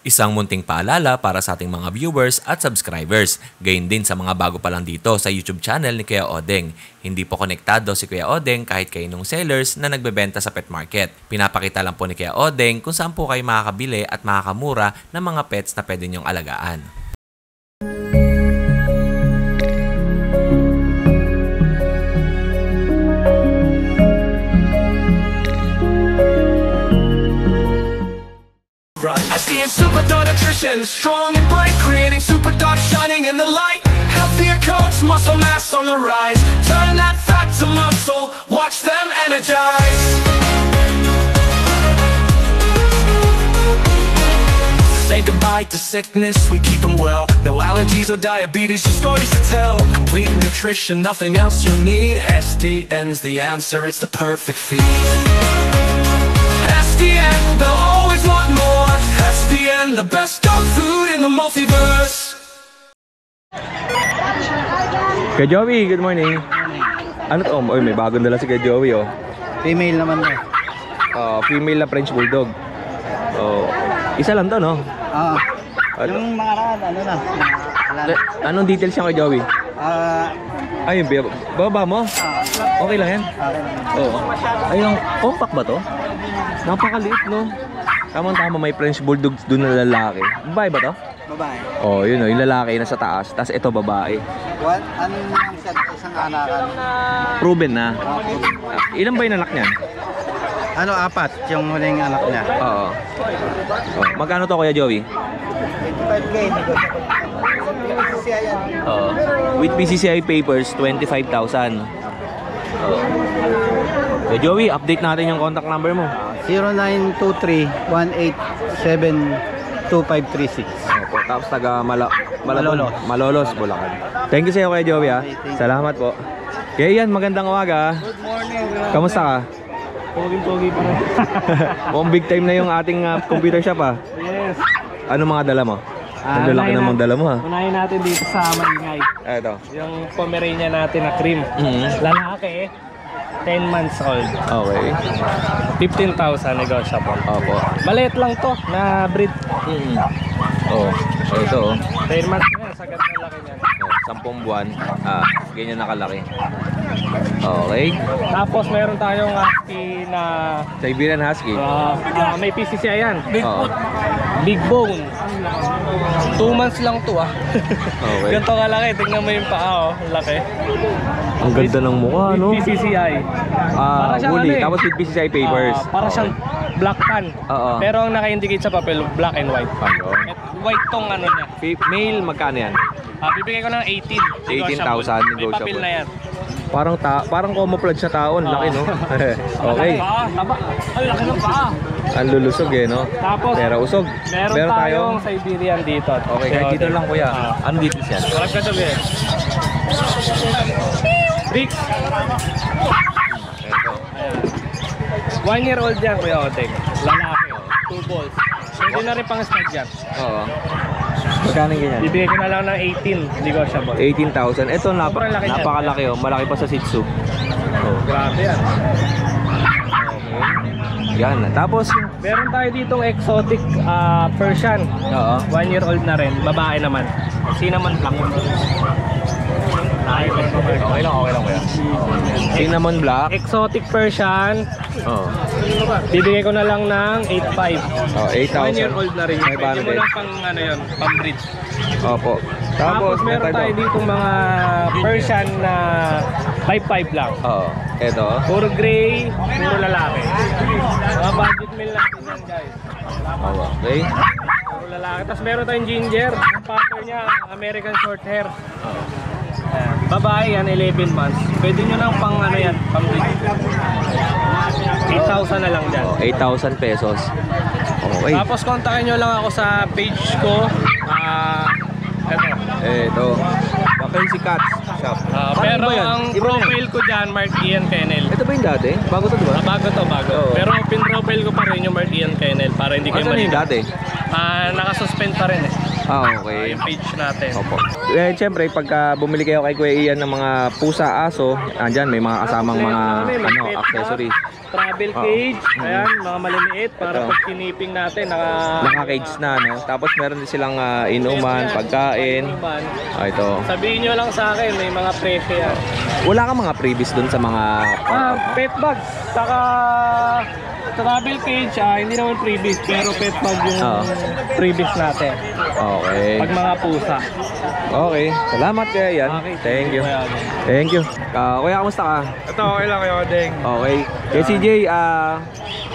Isang munting paalala para sa ating mga viewers at subscribers. Gayon din sa mga bago pa lang dito sa YouTube channel ni Kuya Odeng. Hindi po konektado si Kuya Odeng kahit kaninong sellers na nagbebenta sa pet market. Pinapakita lang po ni Kuya Odeng kung saan po kayo makakabili at makakamura ng mga pets na pwede niyong alagaan. SDN Super Dog Nutrition, strong and bright, creating super dog shining in the light. Healthier coats, muscle mass on the rise. Turn that fat to muscle, watch them energize. Say goodbye to sickness, we keep them well. No allergies or diabetes, just stories to tell. Complete nutrition, nothing else you need. SDN's the answer, it's the perfect feed. SDN, they'll always want more. SDN, the best dog food in the multiverse. Kay Joey, good morning. Ano to? Oy, may bagong dala si Kay Joey, oh. Female naman to. Female na French Bulldog. Isa lang to, no? Yung mga rad, ano na? Anong details siya kay Joey? Ay, baba mo? Okay lang yan? Okay lang. Oo. Ay, yung compact ba to? Napakaliit, no? Tamang-tama, may French Bulldog doon na lalaki. Babae ba to? Babae. Oh, yun, oh, yung lalaki nasa taas. Tapos ito, babae. Ano lang siya, isang anakan? Proven na. Ilan ba yung anak niyan? Ano, 4 yung huling anak niya. Oo. Magkano to, Kuya Joey? 25K. PCCI yan. With PCCI papers, 25,000. Kuya Joey, update natin yung contact number mo. 0923-187-2536. Opo, tapos taga Malolos, Bulacan. Thank you sa iyo, Kuya Joey, ha. Salamat po. Kaya yan, magandang umaga. Good morning. Kamusta ka? Pogi pa rin. Mukhang big time na yung ating computer shop, ha. Yes. Ano mga dala mo? Ang lalaki namang dala mo, ha. Unahin natin dito sa maingay. Ito. Yung Pomeranian natin na cream. Lalaki, 10 months old. Okay. 15,000 negotiable. Opo. Maliit lang to na breed. Oh, ito, oh. 10 months na yan, sagad na laki niyan. 10 buwan. Ganyan nakalaki. Okay. Tapos meron tayong husky na Siberian Husky. may PCCI yan. Oo. Big bone. 2 months lang to Okay. Ganito kalaki, tingnan mo yung paa, laki. Ang ganda ng mukha, no? PCCI. Para siyang Woolly. ano eh. Tapos with PCCI papers. Para siyang black tan. Oo. Pero ang naka-indicate sa papel, black and white. Ayun. White tong ano niya. Male, magkano yan? Bibigay ko ng 18. 18,000 May negotiable. papel na yan. Parang camouflage na taon. Laki, no? Okay. Taba. Ang laki ng paa. Ang lulusog, eh, no? Tapos, Pero usog. meron tayong Siberian dito. Okay, kahit dito lang, kuya. Ano dito siya? Harap ka sabi. Bricks. 1 year old yan, Kuya Oteng. Lalaki. 2 balls. Pwede na rin pang stud yan. Oo. Magkano ganyan? Bibigay ko na lang ng 18 negotiable. 18,000. Ito, Sobrang laki niyan. napakalaki, oh. Malaki pa sa Shih Tzu. Grabe yan. Yan. Tapos, Meron tayo ditong exotic Persian. oo. 1 year old na rin. Babae naman. Cinnamon black. Okay lang, kuya. Cinnamon black. Exotic Persian. Oo. Bibigay ko na lang ng 8.5. Oh, 8,000. 1 year old na rin. Pwede mo 500. lang pang ano yun, pang breed. Opo. Tapos meron tayo ditong mga Persian na 5.5 lang. Oo. Ito. Puro gray, puro lalaki. Mga budget meal natin yan, guys. Okay. Puro lalaki. Tapos meron tayong ginger. Ang pattern niya, American short hair. Ayan. Babae yan, 11 months. Pwede nyo lang pang ano yan, pang breed. 8,000 na lang dyan. 8,000 pesos. Okay. Tapos kontakin nyo lang ako sa page ko. Ito. Vacancy Cats Shop. Pero ba yan? ang Iba na yan. profile ko dyan, Mark Ian Kennel. Ito ba yung dati? Bago to, di ba? Bago to, bago. Oo. Pero pin profile ko pa rin yung Mark Ian Kennel para hindi kayo Ano yung malito. dati? Nakasuspend pa rin eh. Okay. Yung page natin. Opo. Siyempre, pagka bumili kayo kay Kuya Ian ng mga pusa, aso, andyan may mga kasamang mga accessories. travel cage. Ayan, mga maliliit para Ito. pag kiniping natin, Naka-cage na, no? Tapos meron din silang inuman, pagkain. inuman. Ito. Sabihin nyo lang sa akin, may mga presyo yan. Wala kang mga freebies dun sa mga... Pet bags, saka travel cage, hindi naman freebies, pero pet bag yung freebies natin. Okay. Pag mga pusa. Okay. Salamat kaya yan. Okay. Thank you. Thank you. Kuya, kamusta ka? Ito, okay lang kayo, Deng. Okay. Kaya CJ,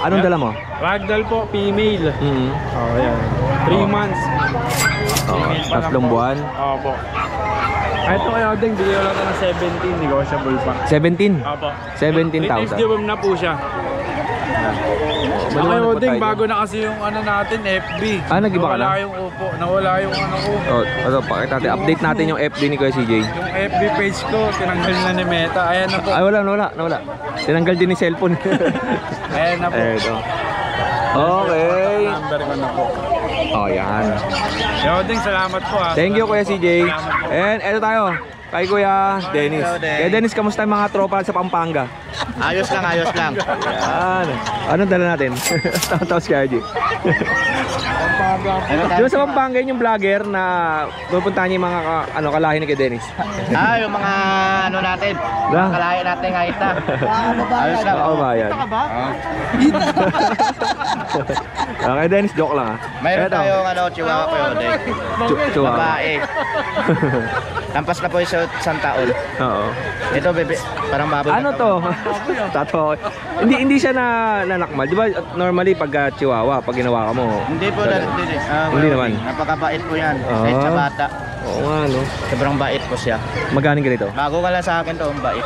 anong dala mo? Ragdoll po, female. Oh, yan. 3 months. 3 buwan. Opo. Ito kayo, Deng, bigyan ko lang ito ng 17, negotiable pa. 17? Opo. 17,000. Release na po siya. Maliwanag Ako pa din, tayo. bago na kasi yung ano natin, FB. Nag-iba ka na? Nawala yung upo, nawala yung ano ko. Pakita natin. Update natin yung FB ni Kuya CJ. Yung FB page ko, tinanggal na ni Meta. Ayan na po. Ay, wala. Tinanggal din ni cellphone. Ayan na po. Eto. Okay. Number ko na po. Oh, yan. Yo, Ding, salamat po ha. Thank you, Kuya CJ. And eto tayo. Kay Kuya Dennis. Kaya Dennis, kamusta yung mga tropa sa Pampanga? Ayos lang. Yan. Anong dala natin? Tapos kaya G. Di ba sa Pampanga yun yung vlogger na pupuntahan niya yung mga kalahi ni kay Dennis? Yung mga ano natin, mga kalahi natin ngayon na. Ayos lang. Oo ba yan? Okay, Dennis, joke lang ha. Mayroon Eto. tayong chihuahua ko yun, Deng. Chihuahua. Babae. Lampas na po sa isang taon. Oo. Ito, bebe, parang baboy. Ano to? Tato. Hindi siya nanakmal. Di ba normally pag chihuahua, pag ginawa ka mo? Hindi po, Hindi naman. Napakabait po yan. Kahit sa bata. Oo nga, no? Sobrang bait po siya. Magkano ganito? Bago ka lang sa akin to, ang bait.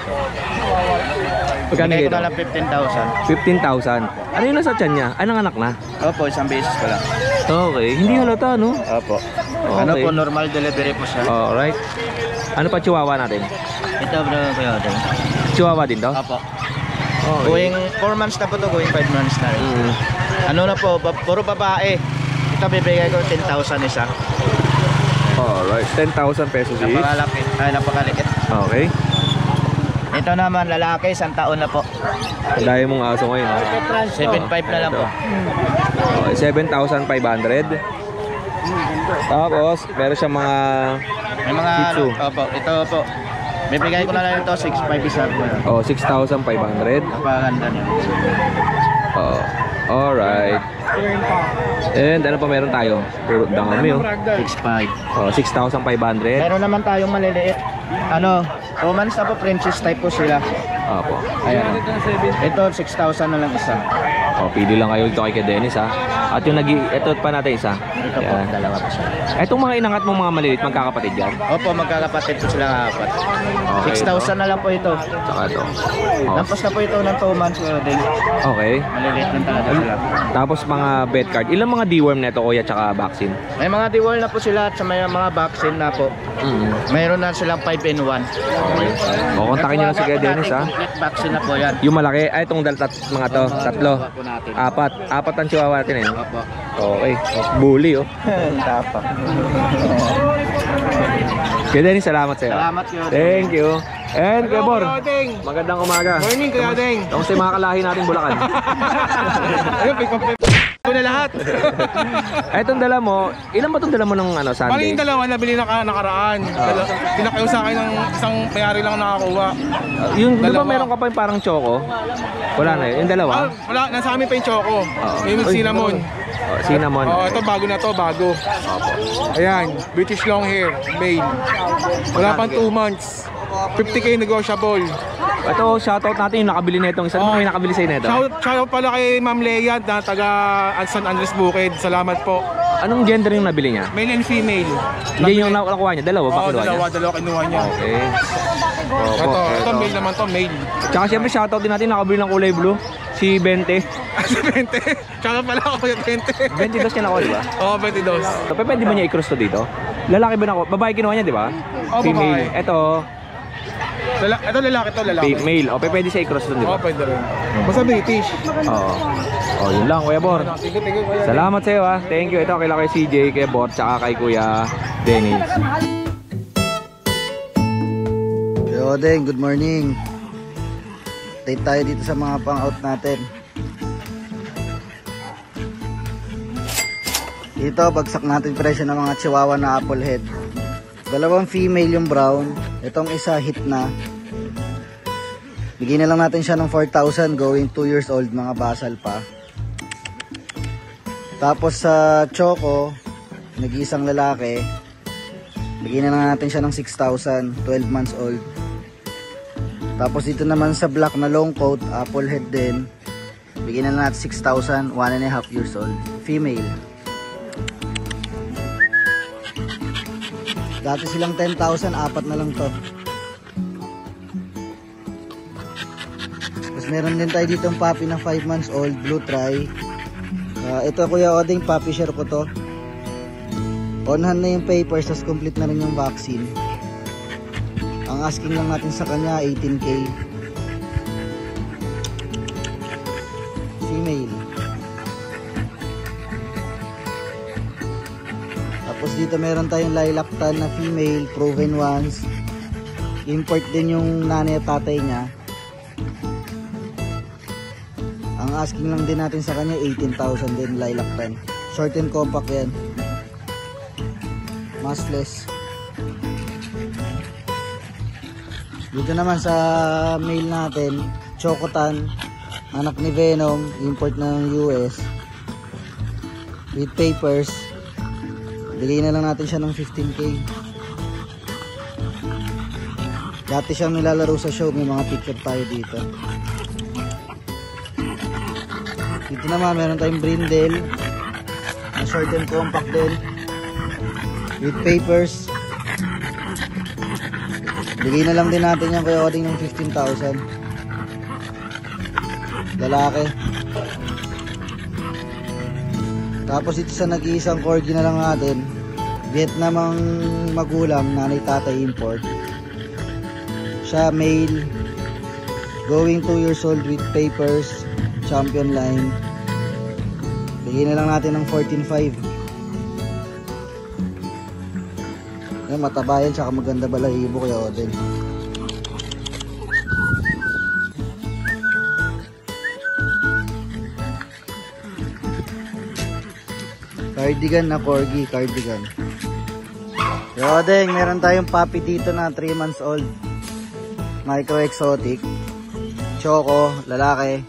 Magkano Bigay ko ganito? na lang 15,000. 15,000. Ano yung nasa tiyan niya? Anong anak na? Opo, isang beses ko lang. Okay. Hindi halata, no? Opo. Okay. Ano po, normal delivery po siya. Alright. Ano pa chihuahua natin? Ito, bro, kuya, Deng. Chihuahua din to? Opo. Okay. Going 4 months na po to, going 5 months na rin. Ano na po, puro babae. Ito bibigay ko 10,000 isa. Alright. 10,000 pesos each. Napakalaki, ay napakaliit. Okay. Ito naman, lalaki, 1 taon na po. Dahil mong aso ngayon, ha? 7,500 na lang po. Okay, 7,500. Tapos, meron siyang mga May mga, Shih Tzu. opo, ito po. Bibigay ko na lang ito, 6,500 isa po. 6,500. Napakaganda niya. Alright. And ano pa meron tayo? Puro dami, 6,500. 6,500. Meron naman tayong maliliit. Ano, 2 months na po, princess type po sila. Opo. Ayan. Ito, 6,000 na lang isa. Pili lang kayo dito kay Dennis, ha. At yung ito pa natin isa. Ito po, Yan. dalawa po siya. Etong mga inangat mong mga maliliit, magkakapatid yan. Opo, magkakapatid po sila apat. Okay, 6,000 na lang po ito. Saka ito. Lampas na po ito ng 2 months pero din. Okay. Maliliit lang talaga sila. Tapos mga vet card. Ilang mga deworm na ito, kuya, tsaka vaccine? May mga deworm na po sila at sa may mga vaccine na po. Mayroon na silang 5-in-1. Okay. Kontakin nyo lang si Kuya Dennis, ha. Complete vaccine na po yan. Yung malaki, itong mga to, tatlo. Po natin. Apat ang chihuahua natin, eh. Opo. Okay. Bully, oh. Tapa. Kuya Dennis, salamat sa'yo. Salamat yun. Thank you. And Kuya Bor, magandang umaga. Morning, Kuya Deng. Kamusta yung mga kalahi natin Bulacan? Ayun, pick up ko na lahat. Itong dala mo, ilan ba itong dala mo ng Bali Sunday? yung dalawa nabili na nakaraan. Pinakayo sa akin ng isang mayari lang nakakuha. Yung, di ba Dalawa. meron ka pa yung parang choco? Wala na yun. Yung dalawa? Wala, nasa amin pa yung choco. Yung Uy, cinnamon. Cinnamon. Ito bago na to, bago. Ayan, British long hair, male. Wala pang 2 months. 50k negotiable. Ito, shoutout natin yung nakabili na itong isa. Ano may nakabili sa'yo na ito? Shoutout pala kay Ma'am Leia na taga San Andres Bukid. Salamat po. Anong gender yung nabili niya? Male and female. Hindi yung nakuha niya. Dalawa ba Oo, kinuha niya? dalawa kinuha niya. Okay. Ito male naman to, male. Tsaka syempre shoutout din natin nakabili ng kulay blue. Si 20. 20. Shoutout pala ako yung 20. 22 niya nakuha, di ba? Oo, 22. So, pwede ba niya i-cross to dito? Lalaki ba nakuha? Babae kinuha niya, di ba? Oo, Female. babae. Ito, Ito lalaki to, lalaki. male. O, pwede siya i-cross doon, di Oo, ba? pwede rin. Basta British. Oo. Oh, yun lang, Kuya Bor. Sige, kuya. Salamat sa'yo, ha. Thank you. Ito, kay CJ, kay Bor, tsaka kay Kuya Dennis. Yo, Deng, good morning. update tayo dito sa mga pang-out natin. Dito, bagsak natin presyo ng mga chihuahua na apple head. Dalawang female yung brown. Itong isa hit na. Bigyan na lang natin siya ng 4,000 going 2 years old, mga basal pa. Tapos sa choco, nag-iisang lalaki. Bigyan na lang natin siya ng 6,000, 12 months old. Tapos dito naman sa black na long coat, apple head din. Bigyan na lang natin 6,000, 1.5 years old. Female. Dati silang 10,000, apat na lang to. Tapos meron din tayo dito ng puppy na 5 months old, blue try. Ito Kuya Odeng, puppy share ko to. On hand na yung papers, tapos complete na rin yung vaccine. Ang asking lang natin sa kanya, 18K. Female. Tapos dito meron tayong lilac tan na female, proven ones. Import din yung nanay at tatay niya. Ang asking lang din natin sa kanya 18,000 din, lilac tan. Short and compact yan. Maskless. Dito naman sa male natin, Chocotan, anak ni Venom, import ng US. With papers. Bigay na lang natin siya ng 15K. Dati siyang nilalaro sa show, may mga picture tayo dito. Dito naman meron tayong brindle na short and compact din with papers. Bigay na lang din natin yan Kuya Odeng ng 15,000. Lalaki. Tapos ito sa nag-iisang corgi na lang natin, Vietnam ang magulang, nanay tatay import. Siya male, going 2 years old with papers, champion line. Bigyan na lang natin ng 14,500. Yan, mataba yan, tsaka maganda balahibo Kuya Odeng. Cardigan na corgi, cardigan. Kuya Odeng, meron tayong puppy dito na 3 months old. Micro exotic. Choco, lalaki.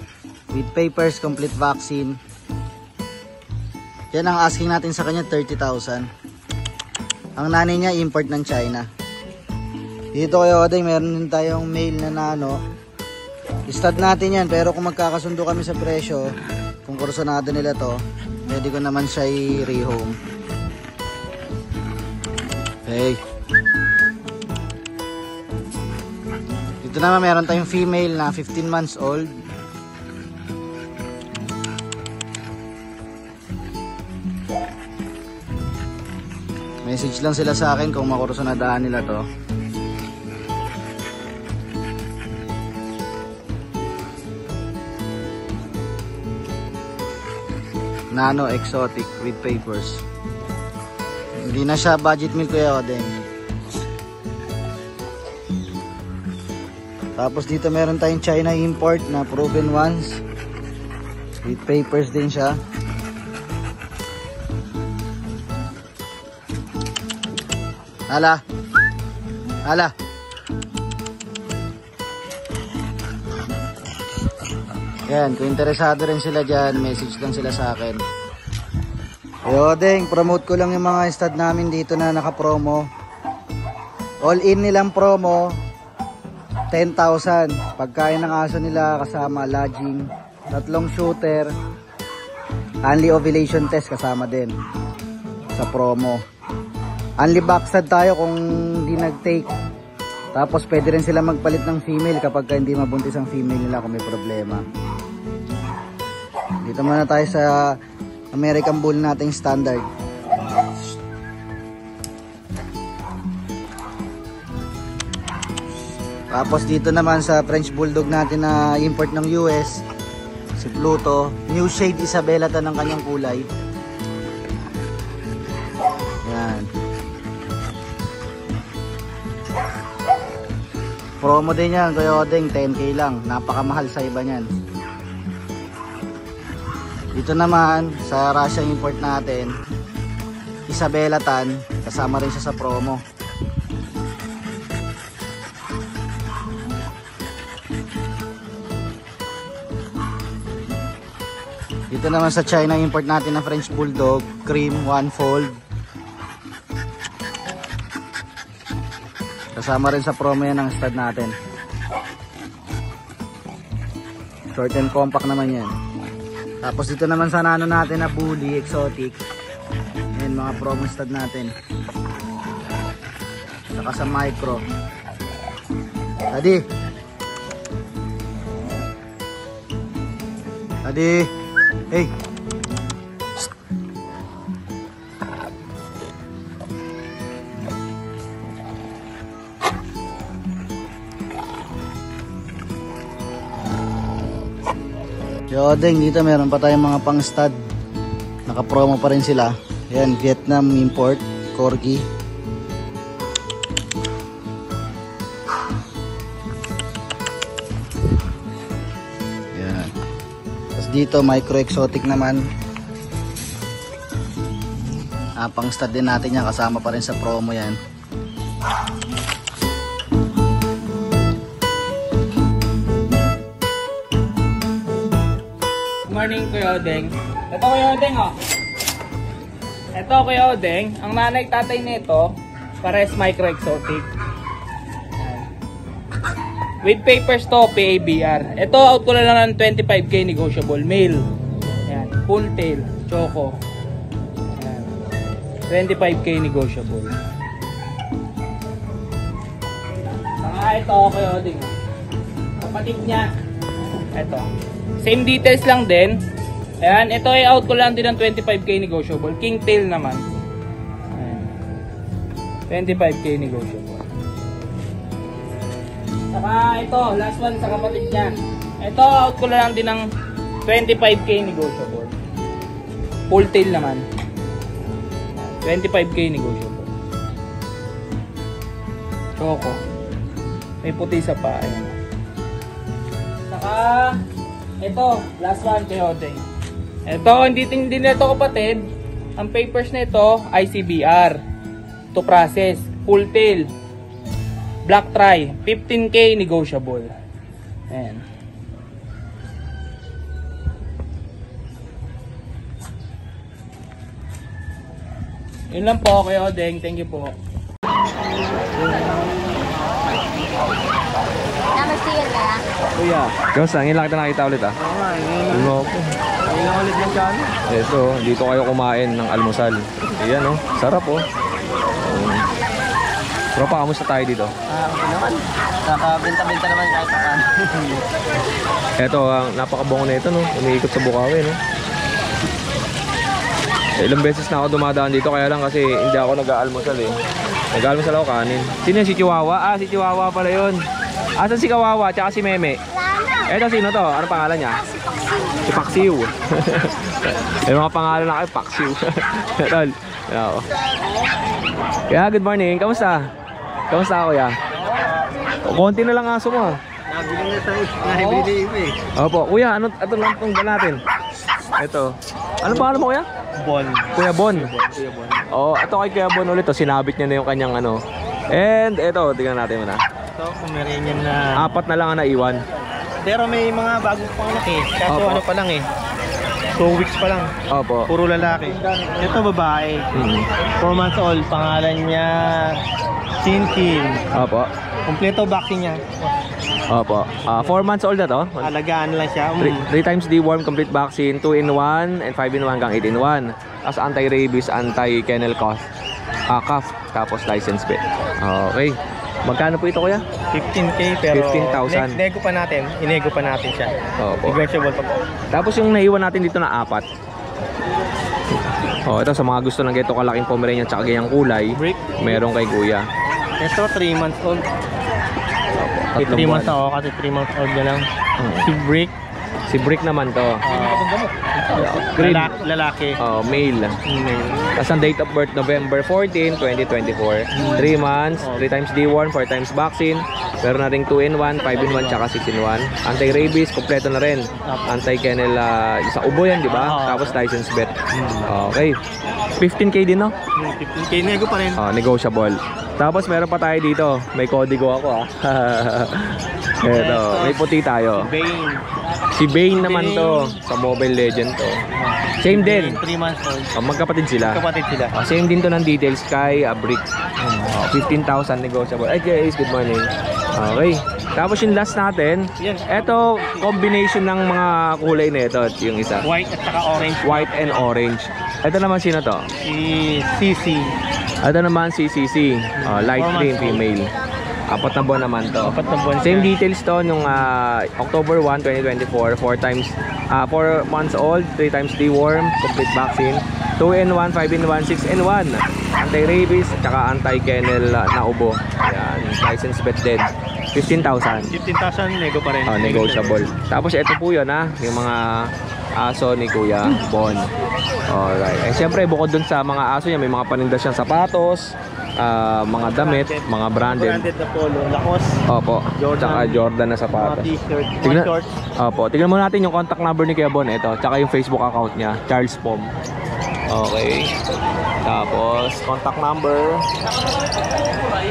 With papers, complete vaccine. Yan ang asking natin sa kanya, 30,000. Ang nanay niya, import ng China. Dito Kuya Odeng, meron din tayong male na nano. Stud natin yan, pero kung magkakasundo kami sa presyo, kung kursunado nila to, pwede ko naman siya i-rehome. Okay. Dito naman meron tayong female na 15 months old. Message lang sila sa akin kung makursunadaan nila to. Nano exotic with papers. Hindi na siya budget meal Kuya Odeng. Tapos dito meron tayong China import na proven ones with papers din siya. Hala. Hala. Yan, kung interesado rin sila dyan, message lang sila sa akin. Kuya Odeng, promote ko lang yung mga stud namin dito na naka-promo. All in nilang promo, 10,000. Pagkain ng aso nila kasama lodging, 3 shooter, only ovulation test kasama din sa promo. Only backside tayo kung hindi nag-take. Tapos pwede rin sila magpalit ng female kapag hindi mabuntis ang female nila kung may problema. Dito muna tayo sa American Bull nating standard. Tapos dito naman sa French Bulldog natin na import ng US, si Pluto. New shade Isabela ta ng kanyang kulay. Yan. Promo din yan, Kuya Odeng, 10k lang. Napakamahal sa iba niyan. Dito naman, sa Russia import natin, Isabela Tan, kasama rin siya sa promo. Dito naman sa China import natin na French Bulldog, cream, 1 fold. Kasama rin sa promo yan ang stud natin. Short and compact naman yan. Tapos dito naman sa nano natin na bully, exotic. Yan mga promo stud natin. Saka sa micro. Adi. Hey. Odeng, dito meron pa tayong mga pang stud. Naka-promo pa rin sila. Ayan, Vietnam import, Corgi. Ayan. Tapos dito, micro exotic naman. Pang stud din natin yan, kasama pa rin sa promo yan. Morning, Kuya Odeng. Ito, Kuya Odeng, oh. Ito, Kuya Odeng. Ang nanay tatay nito, pares micro-exotic. With papers to, PABR. Ito, out ko na lang ng 25k negotiable. Male. Ayan. Full tail. Choco. Ayan. 25k negotiable. Saka ito, Kuya Odeng. Kapatid niya. Ito. Same details lang din. Ayan, ito ay out ko lang din ng 25k negotiable. King tail naman. Ayan. 25k negotiable. Saka ito, last one sa kapatid niya. Ito out ko lang din ng 25k negotiable. Full tail naman. 25k negotiable. Choco. May puti sa paa. Ayan. Saka ito, last one, Kuya Odeng. Ito, hindi na ito kapatid. Ang papers na ito, ICBR. To process, full tail. Black try, 15k negotiable. Ayan. Yun lang po, Kuya Odeng. Thank you po. Namaste yan kaya? Kuya. Kamusta? Ngayon lang kita nakita ulit ah. Oo nga, Ano po? ngayon ulit ng channel. Ito, dito kayo kumain ng almusal. Ayan oh, sarap oh. Tropa, kamusta tayo dito? Okay naman. Nakabenta-benta naman kahit saan. Ito, napakabongo na ito no. Umiikot sa Bukawi no. Ilang beses na ako dumadaan dito kaya lang kasi hindi ako nag-aalmusal eh. Nag-aalmusal ako kanin. Sino yan? Si Chihuahua? Si Chihuahua pala yun. Asan si Kawawa tsaka si Meme? Eto sino to? Ano pangalan niya? Si Paksiw. May mga pangalan na kayo, Paksiw. Tol. Kaya good morning. Kamusta? Kamusta kuya? Konti na lang aso mo. Nabili na tayo. Nabili eh. Opo. Kuya, ano lang itong natin? Ito. Ano pangalan mo kuya? Bon. Kuya Bon. Kuya Bon. Oo, ito kay Kuya Bon ulit. Sinabit niya na yung kanyang ano. And ito, tingnan natin muna. Ito, Pomeranian na. 4 na lang ang naiwan. Pero may mga bagong panganak eh. Kaso Opo. ano pa lang eh. 2 weeks pa lang. Opo. Puro lalaki. Ito babae. 4 months old. Pangalan niya Chin. Opo. Kompleto vaccine niya. Opo. 4 months old na to. Alagaan lang siya. 3 times deworm complete vaccine, 2 in 1 and 5 in 1 kang 8 in 1. Tapos anti-rabies, anti-kennel cough, cough, tapos license bit. Okay. Magkano po ito kuya? 15k pero 15,000. nego pa natin. Inego pa natin siya. Opo. Negotiable pa po. Tapos yung naiwan natin dito na 4. Ito sa mga gusto ng ganito kalaking Pomeranian tsaka ganyang kulay, Brick. meron kay kuya. Ito 3 months old. Opo, 3 months ako kasi 3 months old na lang. Si Brick. Si Brick naman to. Green. Lalaki. Oh, male. Tapos ang date of birth, November 14, 2024. 3 months, 3 times deworm, 4 times vaccine. Meron na ring 2-in-1, 5-in-1, tsaka 6-in-1. Anti-rabies, kompleto na rin. Anti-kennel, isang ubo yan, di ba? Tapos license vet. Okay. 15K din, no? 15K nego pa rin. Negotiable. Tapos meron pa tayo dito. May kodigo ako, Eto, may puti tayo. Bane. Si Bane naman to. Sa Mobile Legend to. Same din. 3 months old. Magkapatid sila. Kapatid sila. Same din to ng details kay Brick. 15,000 negotiable. Ay guys, good morning. Okay. Tapos yung last natin, eto combination ng mga kulay na ito. Yung isa. White at saka orange. White and orange. Ito naman sino to? Si CC. Ito naman si CC. Light green female. 4 na buwan naman to. 4 na buwan. Same details to nung October 1, 2024. 4 months old, 3 times deworm, complete vaccine. 2-in-1, 5-in-1, 6-in-1. Anti-rabies, at saka anti-kennel na ubo. Ayan, license vet dead. 15,000. 15,000 nego pa rin. Negotiable. Tapos ito po yun yung mga aso ni Kuya Bon. Alright. Siyempre bukod dun sa mga aso niya, may mga paninda siyang sapatos, mga damit, mga branded. Branded na polo, Lacoste. Opo. Jordan. Tsaka Jordan na sapatos. Mga t-shirt, Tignan, mga shorts. opo. Tignan mo natin yung contact number ni Kuya Bon. Ito. Tsaka yung Facebook account niya. Charles Pom. Okay. Tapos, contact number.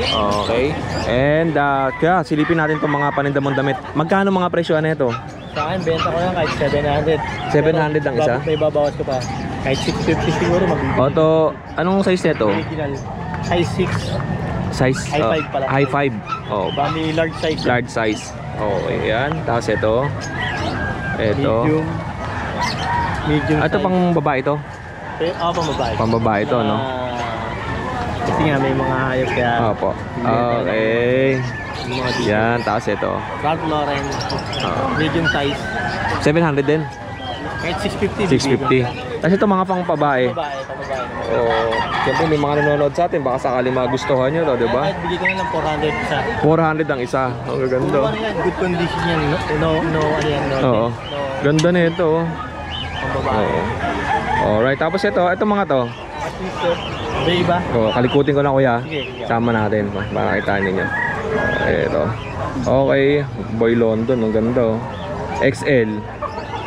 Okay. And, kaya silipin natin itong mga paninda mong damit. Magkano mga presyo na ito? Sa akin, benta ko lang kahit 700. 700 ang isa? May babawas ko pa. Kahit 650 siguro magbibigay. Oto, anong size nito? Original. Size 6. Size? High five pala. High 5. Oh, Bali large size. large size. Okay, yan. Tapos ito. Ito. Medium. Medium Ito size. pang babae ito? Pang babae. Pang babae ito, no? Kasi nga may mga hayop kaya. Opo. Okay. Mga dito. Yan, tapos ito. Ralph Lauren. Medium size. 700 din. Kahit 650. 650. Tapos ito mga pang babae. Pang babae. Oh, siyempre may mga nanonood sa atin. Baka sakali magustuhan nyo to, di ba? Kahit bigay ko na lang 400 isa. 400 ang isa. Ang ganda. Good condition yan. No, ano yan. No, Oo. Ganda na ito. Pang babae. Oo. Alright, tapos ito mga to. At least, bay ba? Oh, kalikutin ko na kuya. Sige. Sama natin para kitaan ninyo. Ito. Okay, Boy London, ang ganda. XL.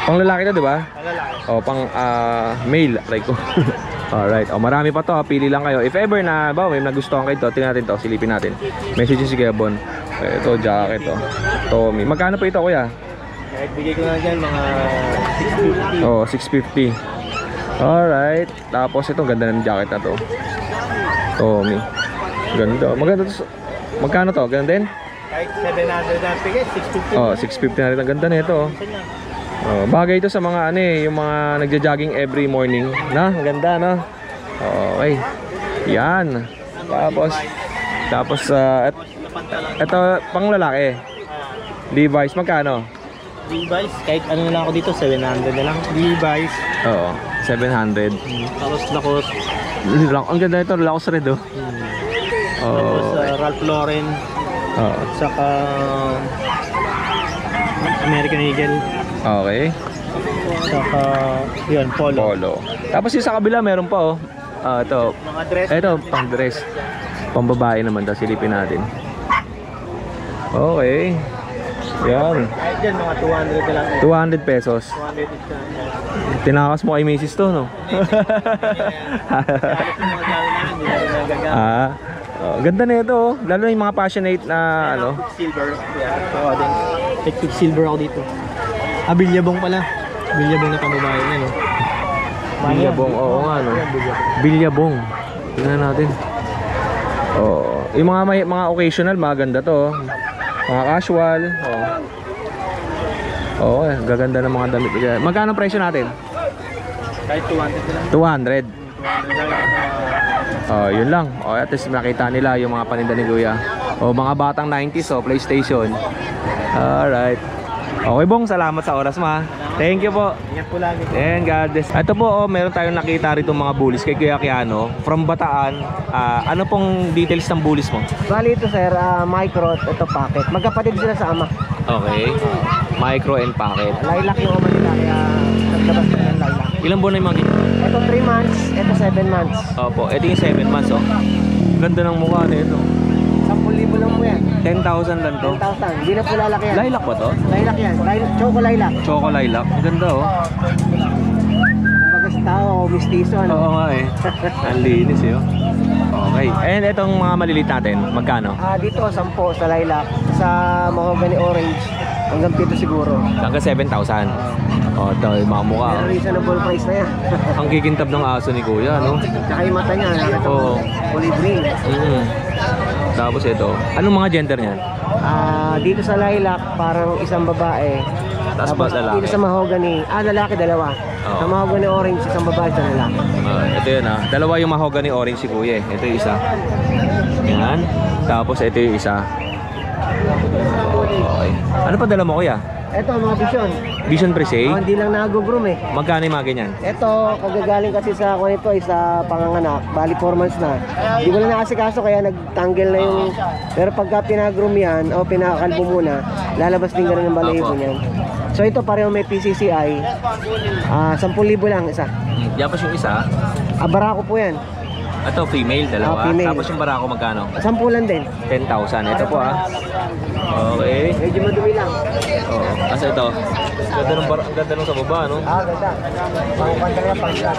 Pang lalaki to, di ba? Lalaki. O, pang male, like ko. Alright, marami pa to, pili lang kayo. If ever na, may nagustuhan kayo to, tingnan natin to, silipin natin. Message si Kuya Bon. Ito, jacket to. Tommy. Magkano po ito, kuya? Kahit bigay ko na dyan mga 650. Oh, 650. Alright. Tapos ito, ganda ng jacket na to. Tommy. Ganda. Maganda to. Magkano to? Ganda din? Kahit 700 na bigay, 650. Oh, 650 na rin. Ang ganda nito. Oh, bagay ito sa mga yung mga nagja-jogging every morning. Na, ang ganda, no? Okay. Yan. Tapos ito pang lalaki. Levi's magkano? Levi's, kahit ano na lang ako dito, 700 na lang. Levi's. Oo, 700. Tapos Lacoste. Ang ganda nito, Lacoste red, oh. Tapos Ralph Lauren. Oo. Saka American Eagle. Okay. Saka yun, Polo. Tapos yung sa kabila meron pa, oh. Ito. Mga dress. Ito, pang dress. Pang babae naman daw, silipin natin. Okay. Yan. Kahit dyan, mga 200 na lang. 200 pesos. 200 isa. Tinakas mo kay Macy's to, no? Kahit yung mga gawin namin, hindi namin nagagamit. Ganda na ito, oh. Lalo na yung mga passionate na ano. Silver. Yeah. Oo, din. Take silver ako dito. Bilyabong pala. Bilyabong na pambabae na, no? Bilyabong, oo nga, no? Bilyabong. Tingnan natin. Oo. Yung mga occasional, maganda to, oh. Mga casual, oh. Oo, gaganda ng mga damit. Magkano presyo natin? Kahit 200 na lang. 200. Oh, yun lang. Oh, at least nakita nila yung mga paninda ni Kuya. Oh, mga batang 90s, oh, PlayStation. Alright. Okay, Bong, salamat sa oras mo, ha. Thank you po. Ingat po lagi. And God bless. Ito po, oh, meron tayong nakita rito mga bullies kay Kuya Kiano from Bataan. Ano pong details ng bullies mo? Bali ito sir, micro, ito packet. Magkapatid sila sa ama. Okay. Micro and packet. Lilac yung ama nila, kaya naglabas na ng lilac. Ilang buwan na yung mga ganyan? Ito 3 months, ito 7 months. Opo, ito yung 7 months oh. Ganda ng mukha na ito. 10,000 lang po yan. 10,000 lang to. 10,000. Hindi na po lalaki yan. Lilac ba to? Lilac yan. Choco lilac. Choco lilac. Ang ganda oh. Bagas tao o mistiso ano. Oo nga eh. Ang linis eh oh. Okay. And itong mga maliliit natin, magkano? Dito 10 sa lilac. Sa mahogany orange. Hanggang 7 siguro. Hanggang 7,000. Oh, ito yung mga mukha. Pero reasonable price na yan. Ang kikintab ng aso ni Kuya, no? Tsaka yung mata niya. Oo. Olive green. Tapos ito. Anong mga gender niyan? Dito sa lilac, parang isang babae. Tapos ba lalaki? Dito sa mahogany, lalaki dalawa. Oo. Sa mahogany orange, isang babae, isang lalaki. Ito yun ah. Dalawa yung mahogany orange si Kuya eh. Ito yung isa. Yan. Tapos ito yung isa. Okay. Ano pa dala mo Kuya? Ito, mga vision. Vision Presay? Hindi lang nag-groom eh. Magkano yung mga ganyan? Ito, kagagaling kasi sa ako nito ay sa panganganak. Bali 4 months na. Hindi ko na nakasikaso kaya nagtanggel na yung... Pero pagka pinag-groom yan o pinakalbo muna, lalabas din ganun ng balahibo niyan. So ito pareho may PCCI. 10,000 lang isa. Tapos yung isa? Barako po yan. Ito female, dalawa. Female. Tapos yung barako magkano? 10 lang din. 10,000. Ito po ah. Okay. Medyo madumi lang. Oo. Kasi ito. Ganda nung sa baba, no? Ganda. Pangpanta na pang-shot.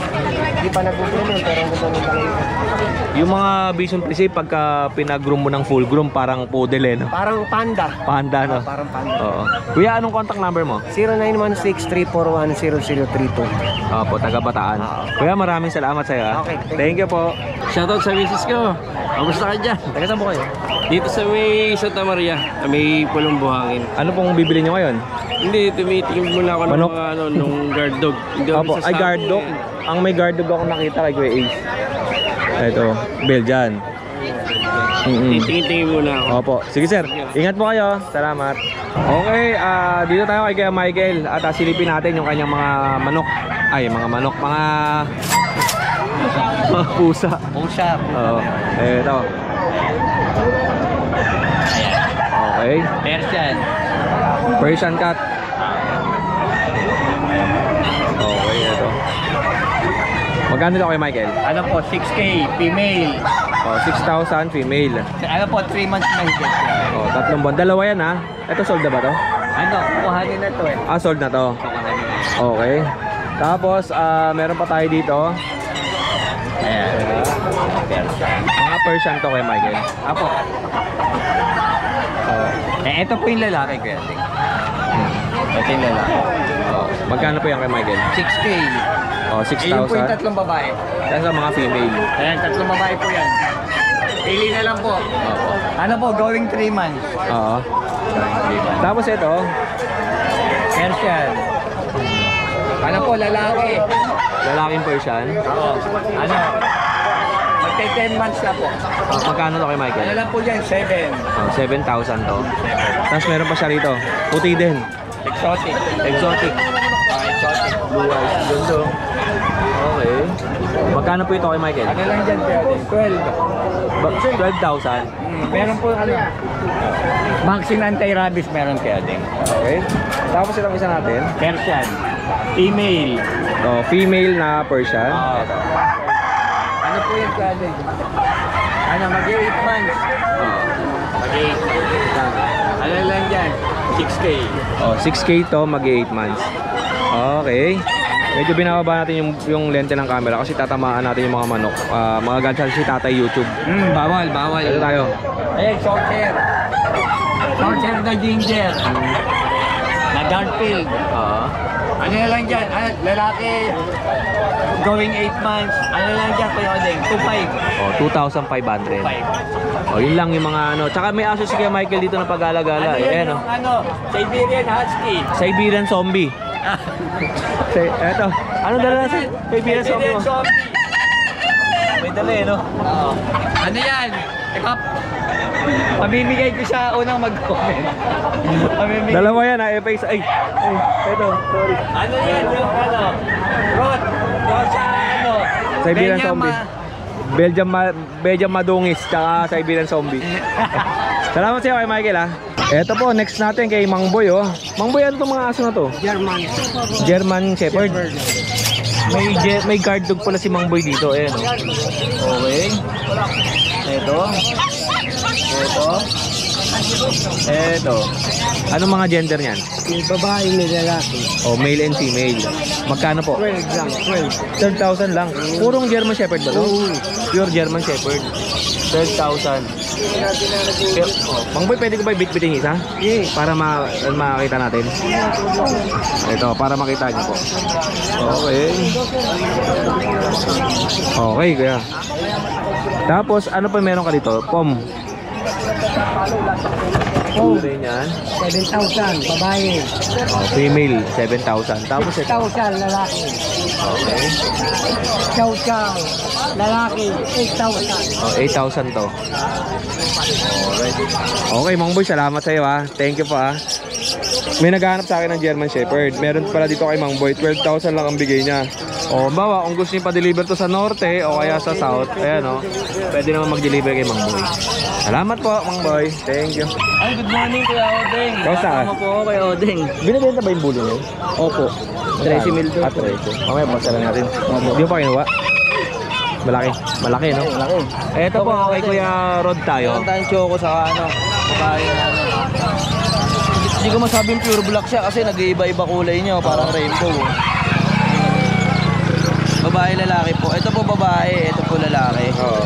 Hindi pa nag-groom yun, pero ang ganda ng balahibo. Yung mga Vision Presay, pagka pinag-groom mo ng full groom, parang poodle eh, no? Parang panda. Panda, no? Parang panda. Oo. Kuya, anong contact number mo? 0916-341-0032. Opo, taga Bataan. Kuya, maraming salamat sa'yo, ah. Okay, Thank you po. Shoutout sa misis ko. Kamusta ka dyan? Taga saan po kayo? Dito sa may Santa Maria, may pulong buhangin. Ano pong bibili nyo ngayon? Hindi, tumitingin muna ako ng Manok? mga nung guard dog. Hindi ako Opo, ay sasabi guard dog. yan. Ang may guard dog ako nakita kay Kuya Ace. Ito, Belgian. Titingin muna ako. Opo. Sige sir, ingat po kayo. Salamat. Okay, dito tayo kay Kuya Michael at silipin natin yung kanyang mga manok. Ay, mga manok, mga pusa. Pusa. Oo. Ito. Okay. Persian. Persian cat. Okay, ito. Magkano dito kay Michael? Ano po, 6K, female. Oh, 6,000 female. Ano po, 3 months na higit. Oh, 3 buwan. Dalawa yan ha. Ito sold na ba to? Ano, kuhanin na to eh. Sold na to. Okay. Tapos, meron pa tayo dito. Ayan. Persian. Mga Persian to kay Michael. Apo. Ito po yung lalaki ko yan. Ito yung lalaki. Oh, magkano po yan kay Michael? 6K. Oh, Yung po yung 6,000. tatlong babae. Tapos ang mga female. Ayan, tatlong babae po yan. Pili na lang po. Oo. Ano po, going 3 months. Oo. Going 3 months. Tapos ito, Persian. Ano po, lalaki. lalaking Persian. Oo. Ano? Magte 10 months na po. Magkano to kay Ano Michael? lang po yan, 7. Oh, 7,000 to. Tapos meron pa siya rito. Puti din. Exotic. Exotic. Exotic. Blue eyes. Ganda. Okay. Magkano po ito kay Michael? Ano lang dyan, pwede? 12. 12,000. Meron po ano? Vaccine anti-rabies meron kaya din. Okay. Tapos itong isa natin. Persian. Female. Oh, female na Persian. Ano po yung pwede? Ano, mag-8 months. Mag-8 months. Ano lang dyan? 6K. Oh, 6K to, mag-8 months. Okay. Medyo binababa natin yung lente ng camera kasi tatamaan natin yung mga manok. Mga gansal si Tatay YouTube. Bawal. Ito tayo. Ayan, short hair. Short hair na ginger. Na Garfield. Ano na lang dyan? Lalaki. Going 8 months. Ano lang dyan, Kuya Odeng? 2.5. Oh, 2,500. 2.5. Oh, yun lang yung mga ano. Tsaka may aso si Kuya Michael dito na pag-alagala. Ano yan Ayan, yung ano? Siberian Husky. Siberian Zombie. Eto. Ano dala natin? Siberian Zombie. Siberian Zombie. May dala eh, no? Oo. Ano yan? Ikaw, pamimigay ko siya unang mag-comment. Pamimigay. Dalawa yan ha, FX. Ay, eto, sorry. Ano yan yung ano? Rod. Rod sa ano? Siberian Benyama. Zombie. Belgian Madungis, tsaka Siberian Zombie. Salamat sa'yo kay Michael ha. Eto po, next natin kay Mang Boy oh. Mang Boy, ano itong mga aso na to? German. German Shepherd. May guard dog pala si Mang Boy dito. Ayan, oh. Okay. Ito. Anong mga gender niyan? Yung babae may lalaki. Oh, male and female. Magkano po? 12 lang, 12. 12,000 lang. Purong German Shepherd ba to? Pure German Shepherd. 12,000. Mang Boy, pwede ko ba bitbitin isa? Para makita natin. Ito, para makita niyo po. Okay. Okay, kaya. Tapos, ano pa meron ka dito? Pom. Oh, Ano rin yan? 7,000, babae. Oh, female, 7,000. Tapos ito. 6,000, lalaki. Okay. Chow chow, lalaki, 8,000. Oh, 8,000 to. Alright. Okay, Mang Boy, salamat sa iyo ha. Thank you po ha. May naghahanap sa akin ng German Shepherd. Meron pala dito kay Mang Boy, 12,000 lang ang bigay niya. O, bawa, kung gusto niyo pa-deliver to sa norte o kaya sa south, ayan o, pwede naman mag-deliver kay Mang Boy. Salamat po, Mang Boy. Thank you. Ay, good morning Kuya Odeng. Kamusta ka? Kasama po ako kay Odeng. Binibenta ba yung bully niyo? Opo. 13 mil doon. 13. Mamaya, basta lang natin. Di mo pa kinuha? Malaki. Malaki, no? Malaki. Eto po, kay Kuya Rod tayo. Meron tayong choco sa babae na Hindi ko masabing pure black siya kasi nag-iiba-iba kulay niya, parang rainbow. Babae, lalaki po. Ito po babae, ito po lalaki. Oo.